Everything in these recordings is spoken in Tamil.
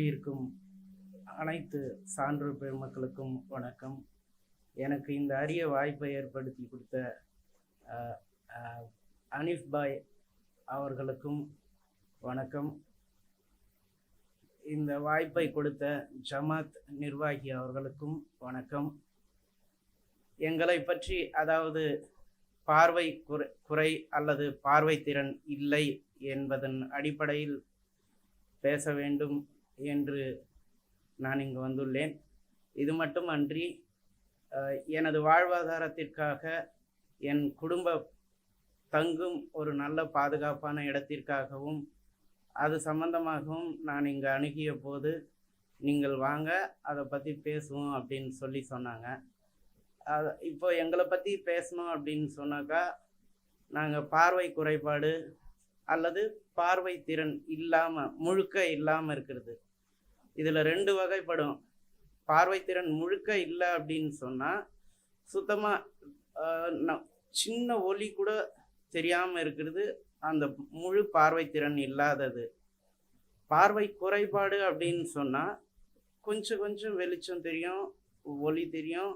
கூடியிருக்கும் அனைத்து சான்றோர் பெருமக்களுக்கும் வணக்கம். எனக்கு இந்த அரிய வாய்ப்பை ஏற்படுத்தி கொடுத்த அனீஃப் பாய் அவர்களுக்கும் வணக்கம். இந்த வாய்ப்பை கொடுத்த ஜமாத் நிர்வாகி அவர்களுக்கும் வணக்கம். எங்களை பற்றி, அதாவது பார்வை குறை அல்லது பார்வை திறன் இல்லை என்பதன் அடிப்படையில் பேச வேண்டும் என்று நான் இங்கு வந்துள்ளேன். இது மட்டுமன்றி எனது வாழ்வாதாரத்திற்காக, என் குடும்ப தங்கும் ஒரு நல்ல பாதுகாப்பான இடத்திற்காகவும் அது சம்பந்தமாகவும் நான் இங்கு அணுகிய போது, நீங்கள் வாங்க அதை பற்றி பேசுவோம் அப்படின்னு சொன்னாங்க. இப்போ எங்களை பற்றி பேசணும் அப்படின்னு சொன்னாக்கா, நாங்கள் பார்வை குறைபாடு அல்லது பார்வை திறன் முழுக்க இல்லாமல் இருக்கிறது. இதில் 2 வகைப்படும். பார்வை திறன் முழுக்க இல்லை அப்படின்னு சொன்னால் சுத்தமாக சின்ன ஒலி கூட தெரியாமல் இருக்கிறது, அந்த முழு பார்வை திறன் இல்லாதது. பார்வை குறைபாடு அப்படின்னு சொன்னால் கொஞ்சம் கொஞ்சம் வெளிச்சம் தெரியும், ஒலி தெரியும்.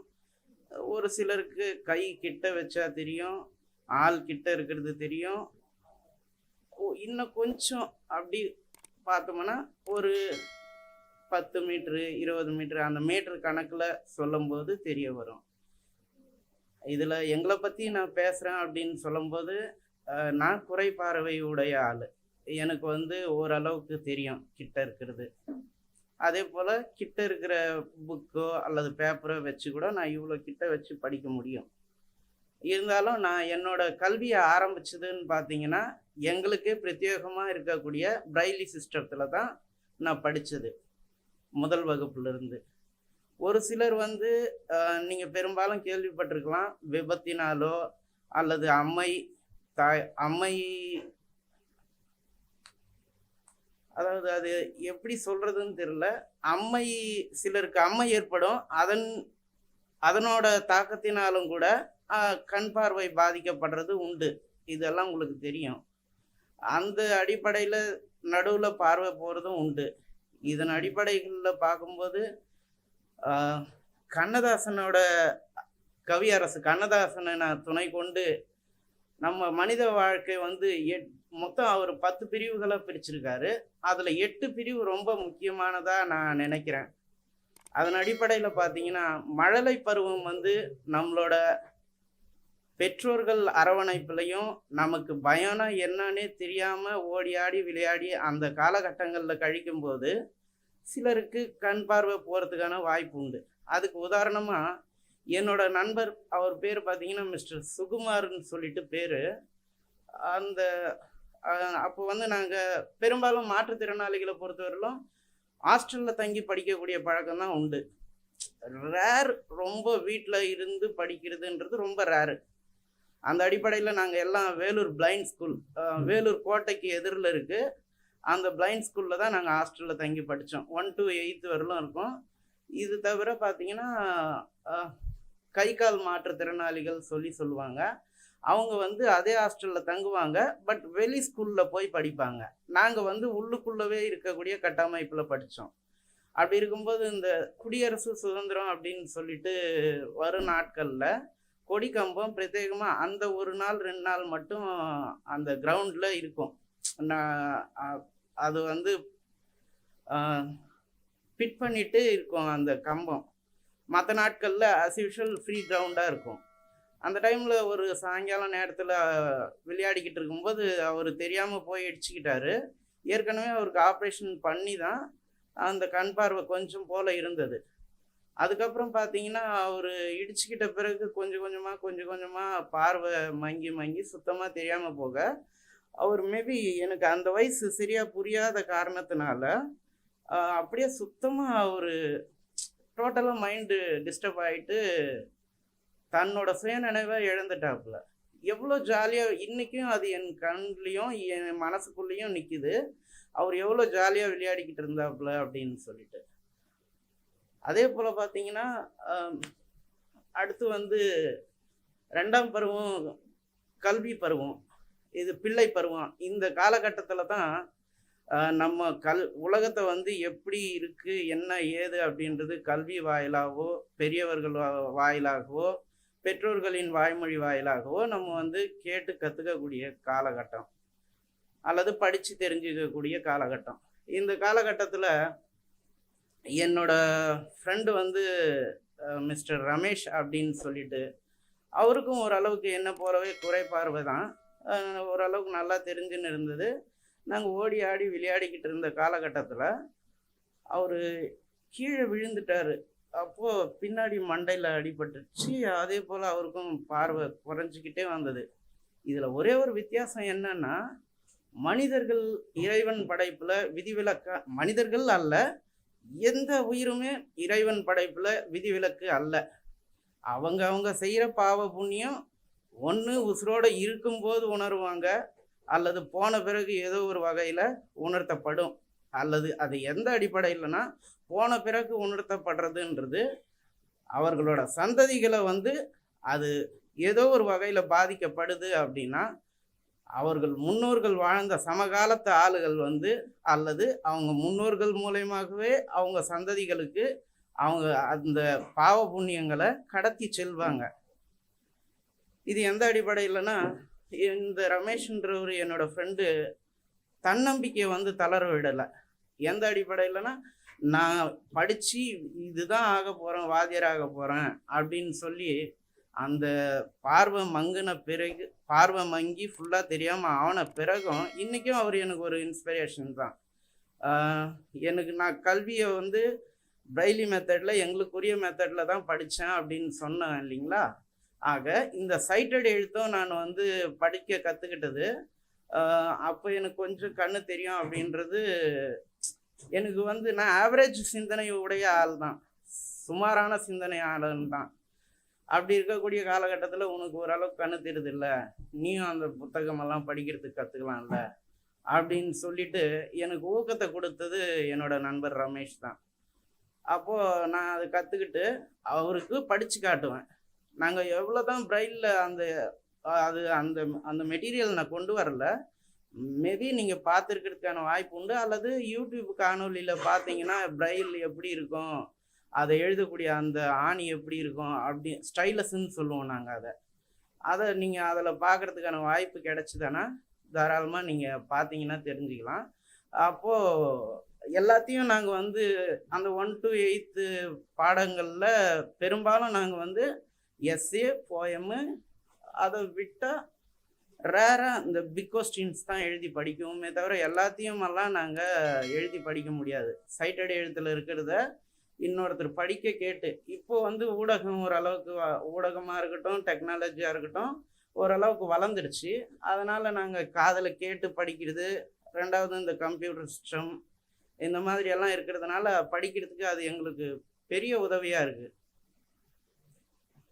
ஒரு சிலருக்கு கை கிட்ட வச்சா தெரியும், ஆள் கிட்ட இருக்கிறது தெரியும். இன்னும் கொஞ்சம் அப்படி பார்த்தோம்னா ஒரு 10 மீட்ரு 20 மீட்ரு அந்த மீட்டர் கணக்கில் சொல்லும்போது தெரிய வரும். இதில் எங்களை பற்றி நான் பேசுகிறேன் அப்படின்னு சொல்லும்போது, நான் குறைபார்வை உடைய ஆள். எனக்கு ஓரளவுக்கு தெரியும் கிட்ட இருக்கிறது. அதே போல் கிட்ட இருக்கிற புக்கோ அல்லது பேப்பரோ வச்சு கூட நான் இவ்வளோ கிட்ட வச்சு படிக்க முடியும். இருந்தாலும் நான் என்னோட கல்வியை ஆரம்பிச்சதுன்னு பார்த்தீங்கன்னா, எங்களுக்கே பிரத்யேகமாக இருக்கக்கூடிய பிரைலி சிஸ்டத்தில் தான் நான் படித்தது, முதல் வகுப்புலேருந்து. ஒரு சிலர் நீங்கள் பெரும்பாலும் கேள்விப்பட்டிருக்கலாம், விபத்தினாலோ அல்லது அதாவது அது எப்படி சொல்கிறதுன்னு தெரியல, சிலருக்கு அம்மை ஏற்படும். அதனோட தாக்கத்தினாலும் கூட கண் பார்வை பாதிக்கப்படுறது உண்டு. இதெல்லாம் உங்களுக்கு தெரியும். அந்த அடிப்படையில் நடுவில் பார்வை போகிறதும் உண்டு. இதன் அடிப்படைகளில் பார்க்கும்போது கண்ணதாசனோட கவியரசு கண்ணதாசனை நான் துணை கொண்டு நம்ம மனித வாழ்க்கை மொத்தம் அவர் 10 பிரிவுகளை பிரிச்சிருக்காரு. அதில் 8 பிரிவு ரொம்ப முக்கியமானதாக நான் நினைக்கிறேன். அதன் அடிப்படையில் பார்த்தீங்கன்னா, மழலை பருவம் நம்மளோட பெற்றோர்கள் அரவணைப்புலையும் நமக்கு பயம்னா என்னன்னே தெரியாமல் ஓடி ஆடி விளையாடி அந்த காலகட்டங்களில் கழிக்கும்போது சிலருக்கு கண் பார்வை போகிறதுக்கான வாய்ப்பு உண்டு. அதுக்கு உதாரணமாக என்னோட நண்பர், அவர் பேர் பார்த்தீங்கன்னா மிஸ்டர் சுகுமார்னு சொல்லிட்டு பேர். அப்போ நாங்கள் பெரும்பாலும் மாற்றுத்திறனாளிகளை பொறுத்தவரையிலும் ஹாஸ்டலில் தங்கி படிக்கக்கூடிய பழக்கம் தான் உண்டு. ரேர், ரொம்ப வீட்டில் இருந்து படிக்கிறதுன்றது ரொம்ப ரேரு. அந்த அடிப்படையில் நாங்கள் எல்லாம் வேலூர் பிளைண்ட் ஸ்கூல், வேலூர் கோட்டைக்கு எதிரில் இருக்குது, அந்த பிளைண்ட் ஸ்கூலில் தான் நாங்கள் ஹாஸ்டலில் தங்கி படித்தோம். 1 to 8 வரலும் இருக்கும். இது தவிர பார்த்தீங்கன்னா கை கால் மாற்றுத்திறனாளிகள் சொல்லுவாங்க. அவங்க அதே ஹாஸ்டலில் தங்குவாங்க, பட் வெளி ஸ்கூலில் போய் படிப்பாங்க. நாங்கள் உள்ளுக்குள்ளவே இருக்கக்கூடிய கட்டமைப்பில் படித்தோம். அப்படி இருக்கும்போது இந்த குடியரசு சுதந்திரம் அப்படின்னு சொல்லிட்டு வரும் நாட்களில் கொடிக்கம்பம் பிரத்யேகமாக அந்த 1 நாள் 2 நாள் மட்டும் அந்த கிரவுண்டில் இருக்கும். அது ஃபிட் பண்ணிட்டு இருக்கும் அந்த கம்பம். மற்ற நாட்களில் அஸ் யூஷுவல் ஃப்ரீ கிரவுண்டாக இருக்கும். அந்த டைமில் ஒரு சாயங்காலம் நேரத்தில் விளையாடிக்கிட்டு இருக்கும்போது அவர் தெரியாமல் போய் இடிச்சுக்கிட்டாரு. ஏற்கனவே அவருக்கு ஆப்ரேஷன் பண்ணி தான் அந்த கண் பார்வை கொஞ்சம் போல் இருந்தது. அதுக்கப்புறம் பார்த்தீங்கன்னா அவர் இடிச்சுக்கிட்ட பிறகு கொஞ்சம் கொஞ்சமாக பார்வை மங்கி சுத்தமாக தெரியாமல் போக, அவர் மேபி எனக்கு அந்த வயசு சரியாக புரியாத காரணத்தினால அப்படியே சுத்தமாக அவர் டோட்டலாக மைண்டு டிஸ்டர்ப் ஆகிட்டு தன்னோட சுயநினைவை இழந்துட்டாப்புல. எவ்வளோ ஜாலியாக இன்றைக்கும் அது என் கண்லேயும் என் மனசுக்குள்ளேயும் நிற்கிது, அவர் எவ்வளோ ஜாலியாக விளையாடிக்கிட்டு இருந்தாப்புல அப்படின்னு சொல்லிட்டு. அதே போல் பார்த்தீங்கன்னா அடுத்து 2ஆம் பருவம் கல்வி பருவம், இது பிள்ளை பருவம். இந்த காலகட்டத்தில் தான் நம்ம உலகத்தை வந்து எப்படி இருக்கு, என்ன ஏது அப்படின்றது கல்வி வாயிலாகவோ, பெரியவர்கள் வாயிலாகவோ, பெற்றோர்களின் வாய்மொழி வாயிலாகவோ நம்ம வந்து கேட்டு கத்துக்கக்கூடிய காலகட்டம். அல்லது படிச்சு தெரிஞ்சுக்கக்கூடிய காலகட்டம். இந்த காலகட்டத்துல என்னோட ஃப்ரெண்டு வந்து மிஸ்டர் ரமேஷ் அப்படின்னு சொல்லிட்டு, அவருக்கும் ஓரளவுக்கு என்ன போலவே குறைபார்வை தான். ஓரளவுக்கு நல்லா தெரிஞ்சுன்னு இருந்தது. நாங்க ஓடி ஆடி விளையாடிக்கிட்டு இருந்த காலகட்டத்துல, அவரு கீழ விழுந்துட்டாரு. அப்போ பின்னாடி மண்டையில அடிபட்டுருச்சு. அதே போல அவருக்கும் பார்வை குறைஞ்சுக்கிட்டே வந்தது. இதுல ஒரே ஒரு வித்தியாசம் என்னன்னா, மனிதர்கள் இறைவன் படைப்புல விதிவிலக்கா மனிதர்கள் அல்ல, எந்த உயிருமே இறைவன் படைப்புல விதிவிலக்கு அல்ல. அவங்க செய்யற பாவ புண்ணியம் ஒண்ணு உசுரோட இருக்கும்போது உணருவாங்க, அல்லது போன பிறகு ஏதோ ஒரு வகையில உணர்த்தப்படும். அல்லது அது எந்த அடிப்படையிலனா, போன பிறகு உணர்த்தப்படுறதுன்றது அவர்களோட சந்ததிகளை வந்து அது ஏதோ ஒரு வகையில பாதிக்கப்படுது அப்படின்னா, அவர்கள் முன்னோர்கள் வாழ்ந்த சமகாலத்து ஆளுகள் வந்து, அல்லது அவங்க முன்னோர்கள் மூலயமாகவே அவங்க சந்ததிகளுக்கு அவங்க அந்த பாவ புண்ணியங்களை கடத்தி செல்வாங்க. இது எந்த அடிப்படையிலனா, இந்த ரமேஷ்ன்றவர் என்னோட ஃப்ரெண்டு தன்னம்பிக்கையை வந்து தளர விடலை. எந்த அடிப்படையிலனா, நான் படிச்சு இதுதான் ஆக போறேன், வாத்தியார் ஆக போறேன் அப்படின்னு சொல்லி அந்த பார்வை மங்கின பிறகு, பார்வை மங்கி ஃபுல்லா தெரியாம ஆன பிறகும் இன்னைக்கும் அவர் எனக்கு ஒரு இன்ஸ்பிரேஷன் தான். எனக்கு நான் கல்வியை வந்து பிரெய்லி மெத்தட்ல எங்களுக்குரிய மெத்தட்ல தான் படித்தேன் அப்படின்னு சொன்னேன் இல்லைங்களா. ஆக இந்த சைட்டட் எழுத்தும் நான் வந்து படிக்க கற்றுக்கிட்டது. அப்போ எனக்கு கொஞ்சம் கண்ணு தெரியும் அப்படின்றது எனக்கு வந்து, நான் ஆவரேஜ் சிந்தனை உடைய ஆள் தான், சுமாரான சிந்தனை ஆளுன்னு தான். அப்படி இருக்கக்கூடிய காலகட்டத்தில் உனக்கு ஓரளவுக்கு கண்ணு தெரியுது இல்லை, நீயும் அந்த புத்தகமெல்லாம் படிக்கிறதுக்கு கற்றுக்கலாம்ல அப்படின்னு சொல்லிட்டு எனக்கு ஊக்கத்தை கொடுத்தது என்னோட நண்பர் ரமேஷ் தான். அப்போது நான் அதை கற்றுக்கிட்டு அவருக்கு படித்து காட்டுவேன். நாங்கள் எவ்வளோ தான் பிரெயிலில் அந்த அந்த மெட்டீரியல் நான் கொண்டு வரல. மேபி நீங்கள் பார்த்துருக்கிறதுக்கான வாய்ப்பு உண்டு. அல்லது யூடியூப் காணொலியில் பார்த்தீங்கன்னா பிரெயில் எப்படி இருக்கும், அதை எழுதக்கூடிய அந்த ஆணி எப்படி இருக்கும், அப்படி ஸ்டைலஸ்ன்னு சொல்லுவோம் நாங்கள். அதை நீங்கள் அதில் பார்க்குறதுக்கான வாய்ப்பு கிடைச்சிதானா தாராளமாக நீங்கள் பார்த்தீங்கன்னா தெரிஞ்சுக்கலாம். அப்போது எல்லாத்தையும் நாங்கள் வந்து அந்த 1 to 8 பாடங்களில் பெரும்பாலும் நாங்கள் வந்து எஸ்ஏ, போயமு, அதை விட்டால் ரேராக இந்த பிக் கொஸ்டின்ஸ் தான் எழுதி படிக்குவோமே தவிர எல்லாத்தையுமெல்லாம் நாங்கள் எழுதி படிக்க முடியாது. சைட்டட் எழுத்தில் இருக்கிறத இன்னொருத்தர் படிக்க கேட்டு, இப்போ வந்து ஊடகம் ஓரளவுக்கு ஊடகமாக இருக்கட்டும், டெக்னாலஜியாக இருக்கட்டும், ஓரளவுக்கு வளர்ந்துடுச்சு. அதனால் நாங்கள் காதில் கேட்டு படிக்கிறது, ரெண்டாவது இந்த கம்ப்யூட்டர் சிஸ்டம் இந்த மாதிரி எல்லாம் இருக்கிறதுனால படிக்கிறதுக்கு அது எங்களுக்கு பெரிய உதவியாக இருக்குது.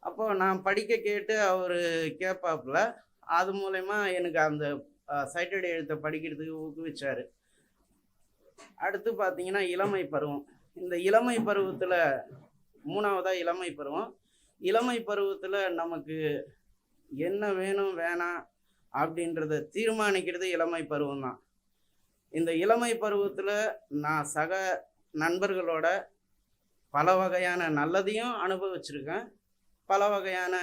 அப்போது நான் படிக்க கேட்டு அவர் கேட்பாப்புல, அது மூலயமா எனக்கு அந்த சைட்டட் எழுத்தை படிக்கிறதுக்கு ஊக்குவிச்சார். அடுத்து பார்த்தீங்கன்னா இளமை பருவம். இந்த இளமை பருவத்தில் 3வதாக இளமை பருவம். இளமை பருவத்தில் நமக்கு என்ன வேணும் வேணாம் அப்படின்றத தீர்மானிக்கிறது இளமை பருவம் தான். இந்த இளமை பருவத்தில் நான் சக நண்பர்களோட பல வகையான நல்லதையும் அனுபவிச்சிருக்கேன், பல வகையான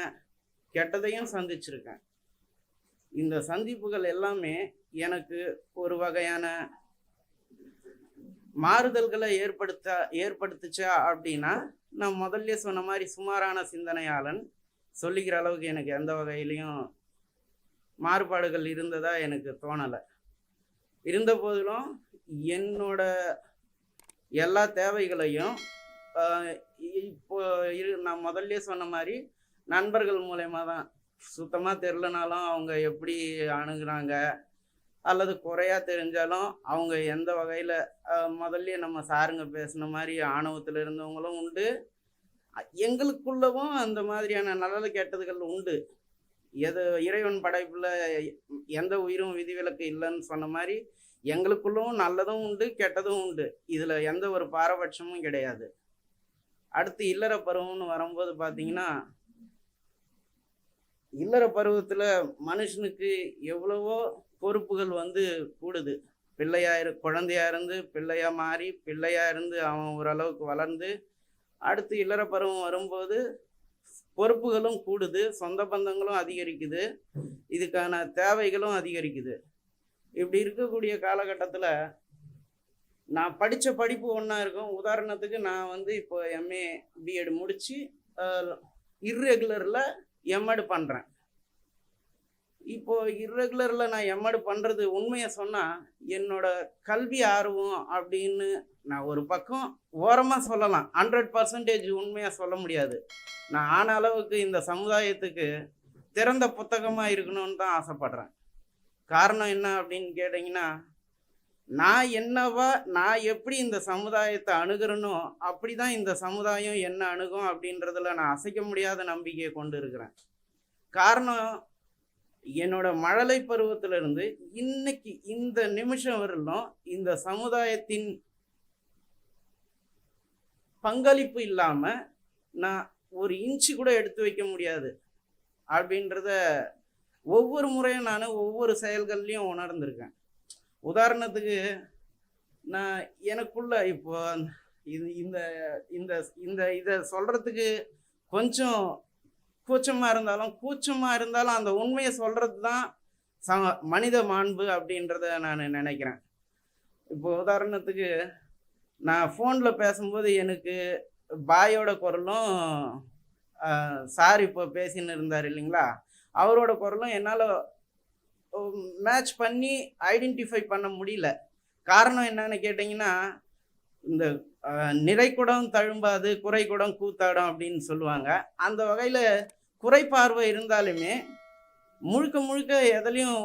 கெட்டதையும் சந்திச்சிருக்கேன். இந்த சந்திப்புகள் எல்லாமே எனக்கு ஒரு வகையான மாறுதல்களை ஏற்படுத்துச்சா அப்படின்னா, நான் முதல்ல சொன்ன மாதிரி சுமாரான சிந்தனையாளன் சொல்லிக்கிற அளவுக்கு எனக்கு எந்த வகையிலையும் மாறுபாடுகள் இருந்ததா எனக்கு தோணலை. இருந்த போதிலும் என்னோட எல்லா தேவைகளையும் இப்போ நான் முதல்ல சொன்ன மாதிரி நண்பர்கள் மூலயமா தான். சுத்தமாக தெரிலனாலும் அவங்க எப்படி அணுகுறாங்க, அல்லது குறையா தெரிஞ்சாலும் அவங்க எந்த வகையில், முதல்ல நம்ம சாருங்க பேசின மாதிரி ஆணவத்தில் இருந்தவங்களும் உண்டு, எங்களுக்குள்ளவும் அந்த மாதிரியான நல்லது கெட்டதுகள் உண்டு. எது இறைவன் படைப்பில் எந்த உயிரும் விதிவிலக்கு இல்லைன்னு சொன்ன மாதிரி எங்களுக்குள்ளவும் நல்லதும் உண்டு, கெட்டதும் உண்டு. இதில் எந்த ஒரு பாரபட்சமும் கிடையாது. அடுத்து இல்லற பருவம்னு வரும்போது பார்த்தீங்கன்னா, இல்லற பருவத்தில் மனுஷனுக்கு எவ்வளவோ பொறுப்புகள் வந்து கூடுது. குழந்தையா இருந்து பிள்ளையா மாறி, பிள்ளையா இருந்து அவன் ஓரளவுக்கு வளர்ந்து, அடுத்து இல்லற பருவம் வரும்போது பொறுப்புகளும் கூடுது, சொந்த பந்தங்களும் அதிகரிக்குது, இதுக்கான தேவைகளும் அதிகரிக்குது. இப்படி இருக்கக்கூடிய காலகட்டத்தில, நான் படிச்ச படிப்பு ஒண்ணா இருக்கும். உதாரணத்துக்கு நான் வந்து இப்போ எம்.ஏ, பி.எட் முடிச்சு, அ இர்ரெகுலர்ல எம்.எட் பண்றேன். இப்போ இர்ரெகுலர்ல நான் எம்.எட் பண்றது உண்மைய சொன்னா, என்னோட கல்வி ஆர்வம் அப்படின்னு நான் ஒரு பக்கம் ஓரமா சொல்லலாம். 100% உண்மையா சொல்ல முடியாது. நான் ஆன அளவுக்கு இந்த சமுதாயத்துக்கு திறந்த புத்தகமா இருக்கணும்னு தான் ஆசைப்படுறேன். காரணம் என்ன அப்படின்னு கேட்டீங்கன்னா, நான் எப்படி இந்த சமுதாயத்த அணுகுறேனோ, அப்படிதான் இந்த சமுதாயம் என்ன அணுகும் அப்படின்றதுல நான் அசைக்க முடியாத நம்பிக்கைய கொண்டு இருக்கிறேன். காரணம், என்னோட மழலை பருவத்திலிருந்து இன்னைக்கு இந்த நிமிஷம் வரலும் இந்த சமுதாயத்தின் பங்களிப்பு இல்லாம நான் ஒரு இன்ச்சு கூட எடுத்து வைக்க முடியாது அப்படின்றத ஒவ்வொரு முறையும் நான் ஒவ்வொரு செயல்கள்லையும் உணர்ந்திருக்கேன். உதாரணத்துக்கு நான் எனக்குள்ள இப்போ இது இந்த இந்த இந்த இதை சொல்றதுக்கு கொஞ்சம் கூச்சமா இருந்தாலும் அந்த உண்மையை சொல்றது தான் மனித மாண்பு அப்படின்றத நான் நினைக்கிறேன். இப்போ உதாரணத்துக்கு நான் ஃபோனில் பேசும்போது எனக்கு பாயோட குரலும் சார் இப்போ பேசின்னு இருந்தார் இல்லைங்களா, அவரோட குரலும் என்னால் மேட்ச் பண்ணி ஐடென்டிஃபை பண்ண முடியல. காரணம் என்னன்னு கேட்டிங்கன்னா, இந்த நிறைக்குடம் தழும்பாது குறைக்குடம் கூத்தாடும் அப்படின்னு சொல்லுவாங்க. அந்த வகையில் குறைபார்வை இருந்தாலுமே முழுக்க முழுக்க எதுலையும்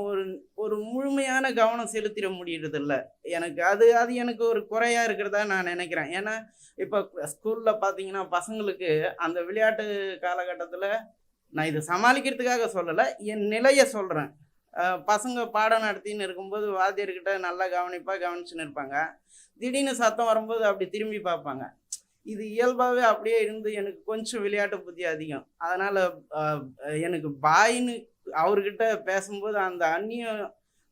ஒரு முழுமையான கவனம் செலுத்திட முடியறதில்ல எனக்கு. அது எனக்கு ஒரு குறையா இருக்கிறதா நான் நினைக்கிறேன். ஏன்னா இப்போ ஸ்கூலில் பார்த்தீங்கன்னா பசங்களுக்கு அந்த விளையாட்டு காலகட்டத்தில், நான் இதை சமாளிக்கிறதுக்காக சொல்லலை, என் நிலையை சொல்கிறேன். பசங்க பாடம் நடத்தின்னு இருக்கும்போது வாத்தியர்கிட்ட நல்லா கவனிச்சுன்னு இருப்பாங்க. திடீர்னு சத்தம் வரும்போது அப்படி திரும்பி பார்ப்பாங்க. இது இயல்பாகவே அப்படியே இருந்து எனக்கு கொஞ்சம் விளையாட்டு புத்தி அதிகம். அதனால் எனக்கு பாயின்னு அவர்கிட்ட பேசும்போது அந்த அந்நியம்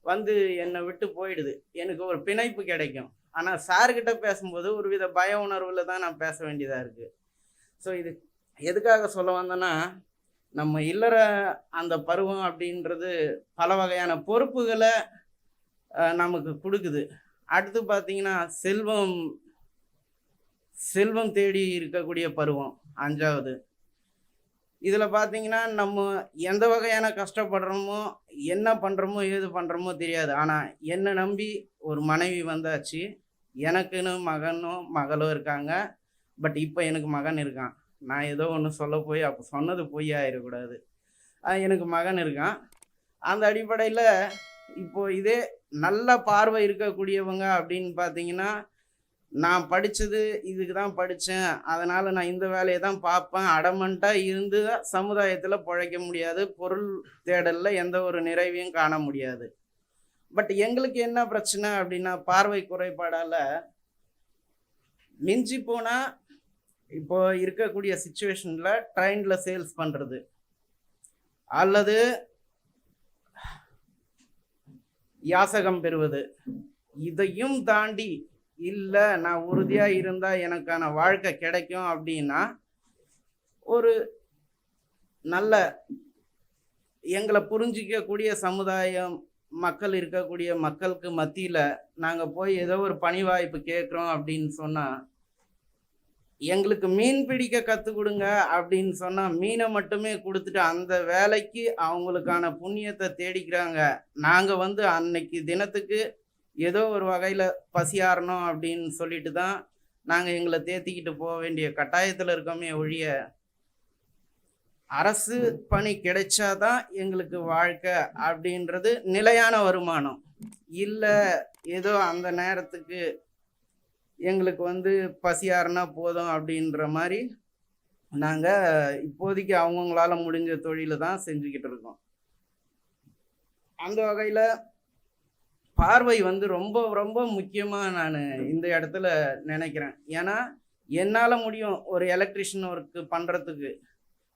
வந்து என்னை விட்டு போயிடுது. எனக்கு ஒரு பிணைப்பு கிடைக்கும். ஆனால் சார்கிட்ட பேசும்போது ஒரு வித பய உணர்வில் தான் நான் பேச வேண்டியதாக இருக்குது. ஸோ இது எதுக்காக சொல்ல வந்தேன்னா, நம்ம இல்லற அந்த பருவம் அப்படின்றது பல வகையான பொறுப்புகளை நமக்கு கொடுக்குது. அடுத்து பார்த்தீங்கன்னா செல்வம் தேடி இருக்கக்கூடிய பருவம் 5வது. இதில் பார்த்தீங்கன்னா நம்ம எந்த வகையான கஷ்டப்படுறோமோ, என்ன பண்ணுறோமோ, ஏது பண்ணுறோமோ தெரியாது. ஆனால் என்னை நம்பி ஒரு மனைவி வந்தாச்சு. எனக்குன்னு மகனோ மகளோ இருக்காங்க. பட் இப்போ எனக்கு மகன் இருக்கான். நான் ஏதோ ஒன்று சொல்ல போய் அப்போ சொன்னது பொய் ஆயிடக்கூடாது. எனக்கு மகன் இருக்கான். அந்த அடிப்படையில் இப்போது இதே நல்ல பார்வை இருக்கக்கூடியவங்க அப்படின்னு பார்த்தீங்கன்னா, நான் படித்தது இதுக்கு தான் படித்தேன், அதனால் நான் இந்த வேலையை தான் பார்ப்பேன், அடமண்ட்டாக இருந்து சமுதாயத்தில் பிழைக்க முடியாது, பொருள் தேடலில் எந்த ஒரு நிறைவையும் காண முடியாது. பட் எங்களுக்கு என்ன பிரச்சனை அப்படின்னா, பார்வை குறைபாடால் மிஞ்சி போனால் இப்போ இருக்கக்கூடிய சிச்சுவேஷனில் ட்ரெயினில் சேல்ஸ் பண்ணுறது, அல்லது யாசகம் பெறுவது, இதையும் தாண்டி இல்லை நான் உறுதியாக இருந்தால் எனக்கான வாழ்க்கை கிடைக்கும் அப்படின்னா, ஒரு நல்ல எங்களை புரிஞ்சிக்கக்கூடிய சமுதாயம் மக்கள் இருக்கக்கூடிய மக்களுக்கு மத்தியில் நாங்கள் போய் ஏதோ ஒரு பணி வாய்ப்பு கேட்குறோம் அப்படின்னு சொன்னால், எங்களுக்கு மீன் பிடிக்க கற்றுக் கொடுங்க அப்படின்னு சொன்னால் மீனை மட்டுமே கொடுத்துட்டு அந்த வேலைக்கு அவங்களுக்கான புண்ணியத்தை தேடிக்கிறாங்க. நாங்கள் வந்து அன்னைக்கு தினத்துக்கு ஏதோ ஒரு வகையில் பசியாறணும் அப்படின்னு சொல்லிட்டு தான் நாங்கள் எங்களை தேத்திக்கிட்டு போக வேண்டிய கட்டாயத்தில் இருக்கோமே ஒழிய, அரசு பணி கிடைச்சாதான் எங்களுக்கு வாழ்க்கை அப்படின்றது நிலையான வருமானம் இல்லை. ஏதோ அந்த நேரத்துக்கு எங்களுக்கு வந்து பசியாறுனா போதும் அப்படின்ற மாதிரி நாங்கள் இப்போதைக்கு அவங்கவுங்களால முடிஞ்ச தொழிலை தான் செஞ்சுக்கிட்டு இருக்கோம். அந்த வகையில் பார்வை வந்து ரொம்ப ரொம்ப முக்கியமாக நான் இந்த இடத்துல நினைக்கிறேன். ஏன்னா என்னால் முடியும் ஒரு எலக்ட்ரிஷியன் ஒர்க்கு பண்ணுறதுக்கு,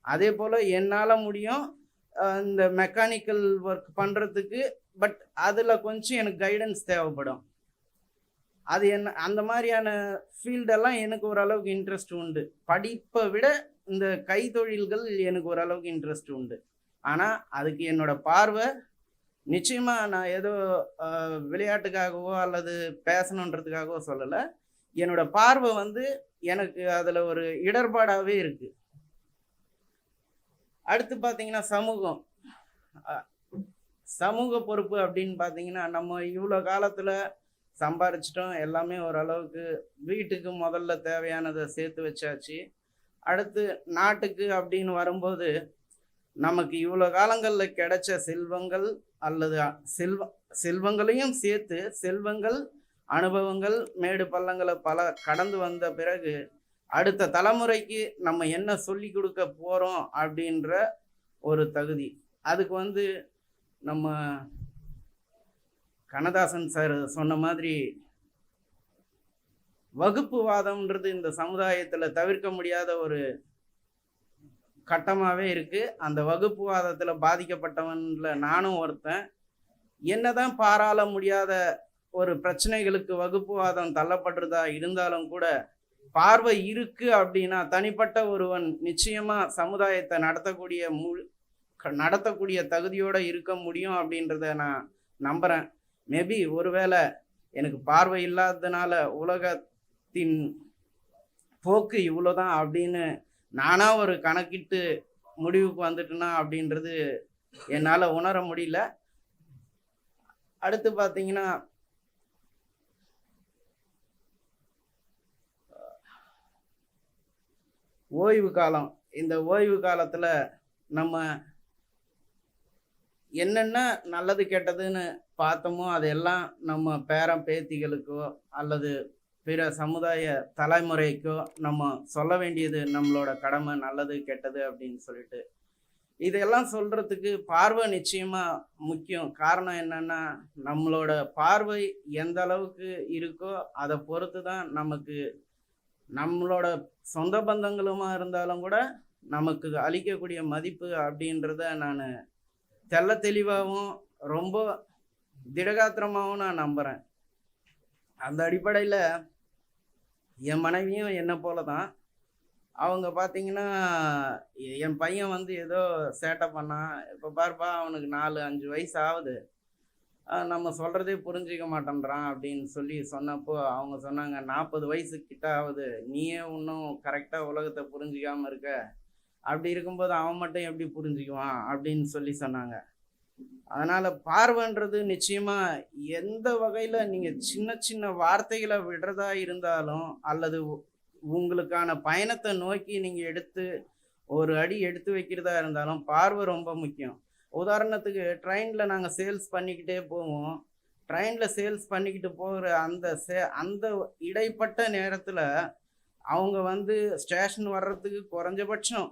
அதே போல் என்னால் முடியும் இந்த மெக்கானிக்கல் ஒர்க் பண்ணுறதுக்கு. பட் அதில் கொஞ்சம் எனக்கு கைடன்ஸ் தேவைப்படும். அது என்ன அந்த மாதிரியான ஃபீல்டெல்லாம் எனக்கு ஓரளவுக்கு இன்ட்ரெஸ்ட் உண்டு. படிப்பை விட இந்த கைத்தொழில்கள் எனக்கு ஓரளவுக்கு இன்ட்ரெஸ்ட் உண்டு. ஆனால் அதுக்கு என்னோட பார்வை நிச்சயமா நான் ஏதோ விளையாட்டுக்காகவோ அல்லது பேசணுன்றதுக்காகவோ சொல்லலை. என்னோட பார்வை வந்து எனக்கு அதில் ஒரு இடர்பாடாகவே இருக்கு. அடுத்து பார்த்தீங்கன்னா சமூகம். சமூக பொறுப்பு அப்படின்னு பார்த்தீங்கன்னா நம்ம இவ்வளோ காலத்தில் சம்பாரிச்சிட்டோம், எல்லாமே ஓரளவுக்கு வீட்டுக்கு முதல்ல தேவையானதை சேர்த்து வச்சாச்சு. அடுத்து நாட்டுக்கு அப்படின்னு வரும்போது நமக்கு இவ்வளோ காலங்களில் கிடைச்ச செல்வங்கள் அல்லது செல்வங்களையும் சேர்த்து செல்வங்கள், அனுபவங்கள், மேடு பள்ளங்களை பல கடந்து வந்த பிறகு அடுத்த தலைமுறைக்கு நம்ம என்ன சொல்லி கொடுக்க போகிறோம் அப்படின்ற ஒரு தகுதி. அதுக்கு வந்து நம்ம கண்ணதாசன் சார் சொன்ன மாதிரி வகுப்புவாதம்ன்றது இந்த சமுதாயத்தில் தவிர்க்க முடியாத ஒரு கட்டமாகவே இருக்குது. அந்த வகுப்புவாதத்தில் பாதிக்கப்பட்டவன்ல நானும் ஒருத்தன். என்னதான் பாராள முடியாத ஒரு பிரச்சனைகளுக்கு வகுப்புவாதம் தள்ளப்படுறதா இருந்தாலும் கூட பார்வை இருக்கு அப்படின்னா தனிப்பட்ட ஒருவன் நிச்சயமா சமுதாயத்தை நடத்தக்கூடிய தகுதியோடு இருக்க முடியும் அப்படின்றத நான் நம்புகிறேன். மேபி ஒருவேளை எனக்கு பார்வை இல்லாததுனால உலகத்தின் போக்கு இவ்வளோதான் அப்படின்னு நானாக ஒரு கணக்கிட்டு முடிவுக்கு வந்துட்டேனா அப்படின்றது என்னால் உணர முடியல. அடுத்து பார்த்தீங்கன்னா ஓய்வு காலம். இந்த ஓய்வு காலத்தில் நம்ம என்னென்ன நல்லது கெட்டதுன்னு பார்த்தோமோ அதையெல்லாம் நம்ம பேரன் பேத்திகளுக்கோ அல்லது பிற சமுதாய தலைமுறைக்கோ நம்ம சொல்ல வேண்டியது நம்மளோட கடமை, நல்லது கெட்டது அப்படின்னு சொல்லிட்டு. இதெல்லாம் சொல்கிறதுக்கு பார்வை நிச்சயமாக முக்கியம். காரணம் என்னென்னா நம்மளோட பார்வை எந்த அளவுக்கு இருக்கோ அதை பொறுத்து தான் நமக்கு நம்மளோட சொந்த பந்தங்களுமா இருந்தாலும் கூட நமக்கு அளிக்கக்கூடிய மதிப்பு அப்படின்றத நான் தெள்ள தெளிவாகவும் ரொம்ப திடகாத்திரமாகவும் நான் நம்புகிறேன். அந்த அடிப்படையில் என் மனைவியும் என்னை போல தான். அவங்க பார்த்தீங்கன்னா என் பையன் வந்து ஏதோ சேட்டை பண்ணான், இப்போ பார்ப்பா அவனுக்கு 4-5 வயசு ஆகுது, நம்ம சொல்கிறதே புரிஞ்சிக்க மாட்டேன்றான் அப்படின்னு சொன்னப்போ அவங்க சொன்னாங்க, 40 வயசு கிட்ட ஆகுது, நீயே இன்னும் கரெக்டாக உலகத்தை புரிஞ்சிக்காமல் இருக்க, அப்படி இருக்கும்போது அவன் மட்டும் எப்படி புரிஞ்சுக்குவான் அப்படின்னு சொன்னாங்க. அதனால் பார்வைன்றது நிச்சயமாக எந்த வகையில் நீங்கள் சின்ன சின்ன வார்த்தைகளை விடுறதா இருந்தாலும் அல்லது உங்களுக்கான பயணத்தை நோக்கி நீங்கள் ஒரு அடி எடுத்து வைக்கிறதா இருந்தாலும் பார்வை ரொம்ப முக்கியம். உதாரணத்துக்கு ட்ரெயினில் நாங்கள் சேல்ஸ் பண்ணிக்கிட்டே போவோம். ட்ரெயினில் சேல்ஸ் பண்ணிக்கிட்டு போகிற அந்த இடைப்பட்ட நேரத்தில் அவங்க வந்து ஸ்டேஷன் வர்றதுக்கு குறைஞ்சபட்சம்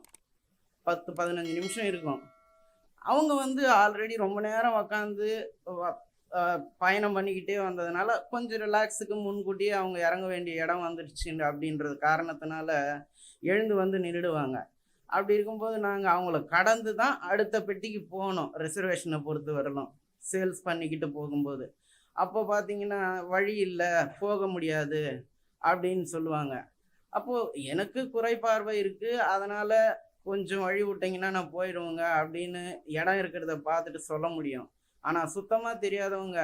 10-15 நிமிஷம் இருக்கும். அவங்க வந்து ஆல்ரெடி ரொம்ப நேரம் உக்காந்து பயணம் பண்ணிக்கிட்டே வந்ததுனால கொஞ்சம் ரிலாக்ஸுக்கு முன்கூட்டியே அவங்க இறங்க வேண்டிய இடம் வந்துடுச்சு அப்படின்றது காரணத்தினால எழுந்து வந்து நின்றுடுவாங்க. அப்படி இருக்கும்போது நாங்கள் அவங்கள கடந்து தான் அடுத்த பெட்டிக்கு போகணும். ரிசர்வேஷனை பொறுத்து வரலாம் சேல்ஸ் பண்ணிக்கிட்டு போகும்போது. அப்போ பார்த்தீங்கன்னா வழி இல்லை, போக முடியாது அப்படின்னு சொல்லுவாங்க. அப்போது எனக்கு குறைபார்வை இருக்குது, அதனால் கொஞ்சம் வழி விட்டிங்கன்னா நான் போயிடுவேங்க அப்படின்னு இடம் இருக்கிறத பார்த்துட்டு சொல்ல முடியும். ஆனால் சுத்தமாக தெரியாதவங்க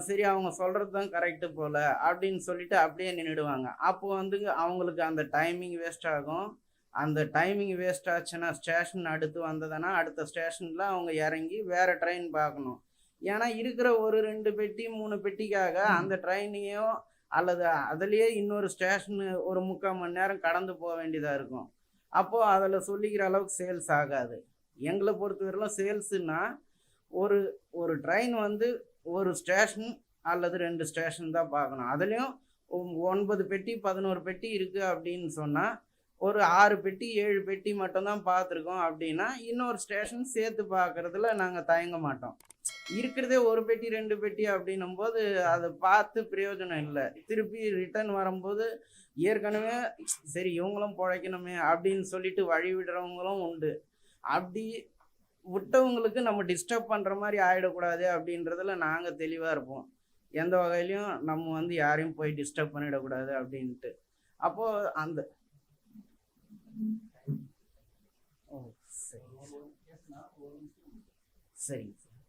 சரி அவங்க சொல்கிறது தான் கரெக்டு போல் அப்படின்னு சொல்லிட்டு அப்படியே நின்றுடுவாங்க. அப்போது வந்து அவங்களுக்கு அந்த டைமிங் வேஸ்ட் ஆகும். அந்த டைமிங் வேஸ்ட் ஆச்சுன்னா ஸ்டேஷன் அடுத்து வந்ததுன்னா அடுத்த ஸ்டேஷனில் அவங்க இறங்கி வேறு ட்ரெயின் பார்க்கணும். ஏன்னா இருக்கிற ஒரு 2 பெட்டி 3 பெட்டிக்காக அந்த ட்ரெயினையோ அல்லது அதுலேயே இன்னொரு ஸ்டேஷனு ஒரு 3/4 மணி நேரம் கடந்து போக வேண்டியதாக இருக்கும். அப்போது அதில் சொல்லிக்கிற அளவுக்கு சேல்ஸ் ஆகாது. எங்களை பொறுத்தவரையிலும் சேல்ஸுன்னா ஒரு ட்ரெயின் வந்து ஒரு ஸ்டேஷன் அல்லது 2 ஸ்டேஷன் தான் பார்க்கணும். அதுலேயும் 9 பெட்டி 11 பெட்டி இருக்குது அப்படின்னு சொன்னால் ஒரு 6 பெட்டி 7 பெட்டி மட்டும்தான் பார்த்துருக்கோம் அப்படின்னா இன்னொரு ஸ்டேஷன் சேர்த்து பார்க்குறதுல நாங்கள் தயங்க மாட்டோம். இருக்கிறதே ஒரு பெட்டி 2 பெட்டி அப்படின்னும் போது அதை பார்த்து பிரயோஜனம் இல்லை. திருப்பி ரிட்டர்ன் வரும்போது ஏற்கனவே சரி இவங்களும் பிழைக்கணுமே அப்படின்னு சொல்லிட்டு வழி விடுறவங்களும் உண்டு. அப்படி விட்டவங்களுக்கு நம்ம டிஸ்டர்ப் பண்ணுற மாதிரி ஆகிடக்கூடாது அப்படின்றதுல நாங்கள் தெளிவாக இருப்போம். எந்த வகையிலையும் நம்ம வந்து யாரையும் போய் டிஸ்டர்ப் பண்ணிடக்கூடாது அப்படின்ட்டு. அப்போ அந்த ஓ சரி சரிங்க சார்.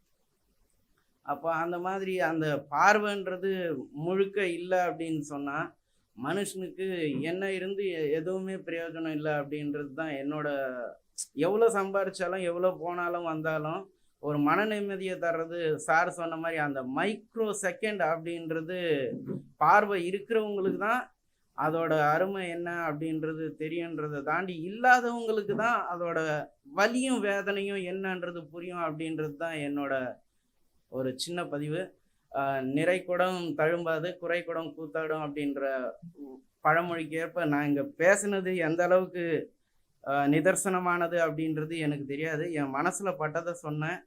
அப்போ அந்த மாதிரி அந்த பார்வைன்றது முழுக்க இல்லை அப்படின்னு சொன்னா மனுஷனுக்கு என்ன இருந்து எதுவுமே பிரயோஜனம் இல்லை அப்படின்றது தான் என்னோட. எவ்வளோ சம்பாரிச்சாலும் எவ்வளோ போனாலும் வந்தாலும் ஒரு மன நிம்மதியை தர்றது சார் சொன்ன மாதிரி அந்த மைக்ரோ செகண்ட் அப்படின்றது பார்வை இருக்கிறவங்களுக்கு தான் அதோட அருமை என்ன அப்படின்றது தெரியுன்றதை தாண்டி இல்லாதவங்களுக்கு தான் அதோட வலியும் வேதனையும் என்னன்றது புரியும் அப்படின்றது தான் என்னோட ஒரு சின்ன பதிவு. நிறை குடம் தழும்பாது குறை குடம் கூத்தாடும் அப்படின்ற பழமொழிக்கு ஏற்ப நான் இங்கே பேசுனது எந்த அளவுக்கு நிதர்சனமானது அப்படின்றது எனக்கு தெரியாது. என் மனசில் பட்டதை சொன்னேன்.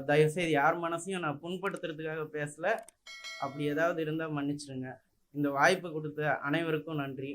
தயவுசெய்து யார் மனசையும் நான் புண்படுத்துறதுக்காக பேசலை. அப்படி ஏதாவது இருந்தால் மன்னிச்சிடுங்க. இந்த வாய்ப்பு கொடுத்த அனைவருக்கும் நன்றி.